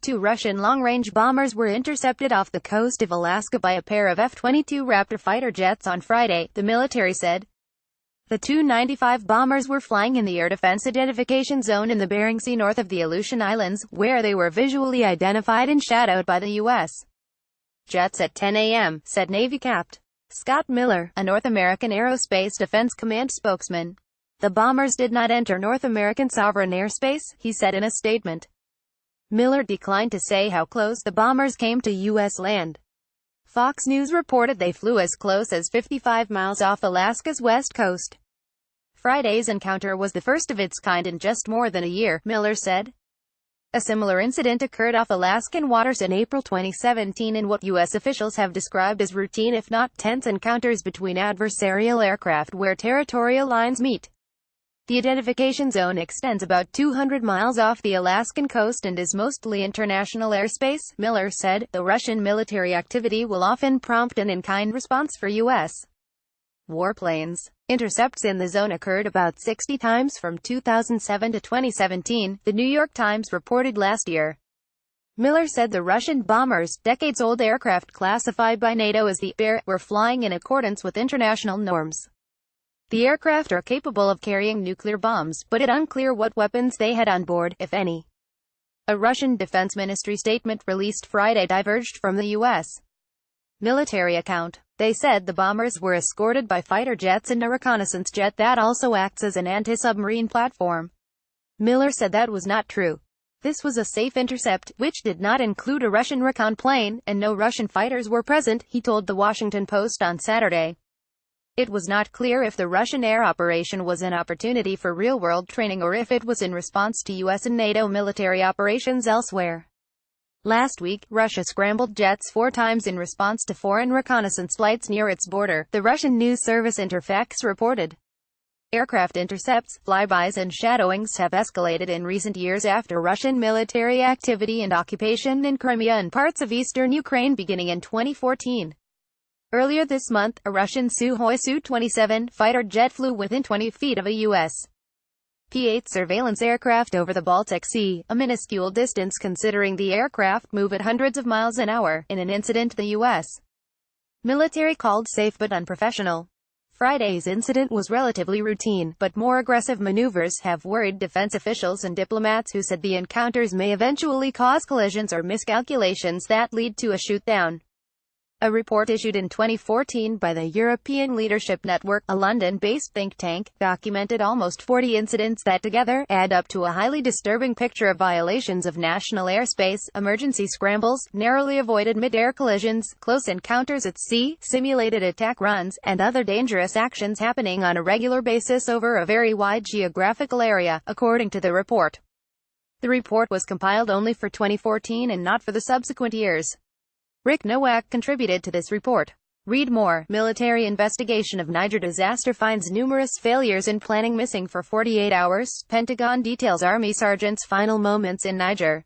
Two Russian long-range bombers were intercepted off the coast of Alaska by a pair of F-22 Raptor fighter jets on Friday, the military said. The Tu-95 bombers were flying in the Air Defense Identification Zone in the Bering Sea north of the Aleutian Islands, where they were visually identified and shadowed by the U.S. jets at 10 a.m., said Navy Capt. Scott Miller, a North American Aerospace Defense Command spokesman. The bombers did not enter North American sovereign airspace, he said in a statement. Miller declined to say how close the bombers came to U.S. land. Fox News reported they flew as close as 55 miles off Alaska's west coast. Friday's encounter was the first of its kind in just more than a year, Miller said. A similar incident occurred off Alaskan waters in April 2017 in what U.S. officials have described as routine if not tense encounters between adversarial aircraft where territorial lines meet. The identification zone extends about 200 miles off the Alaskan coast and is mostly international airspace, Miller said. The Russian military activity will often prompt an in-kind response for U.S. warplanes. Intercepts in the zone occurred about 60 times from 2007 to 2017, The New York Times reported last year. Miller said the Russian bombers, decades-old aircraft classified by NATO as the Bear, were flying in accordance with international norms. The aircraft are capable of carrying nuclear bombs, but it's unclear what weapons they had on board, if any. A Russian Defense Ministry statement released Friday diverged from the U.S. military account. They said the bombers were escorted by fighter jets and a reconnaissance jet that also acts as an anti-submarine platform. Miller said that was not true. This was a safe intercept, which did not include a Russian recon plane, and no Russian fighters were present, he told The Washington Post on Saturday. It was not clear if the Russian air operation was an opportunity for real-world training or if it was in response to U.S. and NATO military operations elsewhere. Last week, Russia scrambled jets 4 times in response to foreign reconnaissance flights near its border, the Russian news service Interfax reported. Aircraft intercepts, flybys and shadowings have escalated in recent years after Russian military activity and occupation in Crimea and parts of eastern Ukraine beginning in 2014. Earlier this month, a Russian Sukhoi Su-27 fighter jet flew within 20 feet of a U.S. P-8 surveillance aircraft over the Baltic Sea, a minuscule distance considering the aircraft move at hundreds of miles an hour, in an incident the U.S. military called safe but unprofessional. Friday's incident was relatively routine, but more aggressive maneuvers have worried defense officials and diplomats who said the encounters may eventually cause collisions or miscalculations that lead to a shoot-down. A report issued in 2014 by the European Leadership Network, a London-based think tank, documented almost 40 incidents that together add up to a highly disturbing picture of violations of national airspace, emergency scrambles, narrowly avoided mid-air collisions, close encounters at sea, simulated attack runs, and other dangerous actions happening on a regular basis over a very wide geographical area, according to the report. The report was compiled only for 2014 and not for the subsequent years. Rick Nowak contributed to this report. Read more. Military investigation of Niger disaster finds numerous failures in planning missing for 48 hours. Pentagon details Army sergeant's final moments in Niger.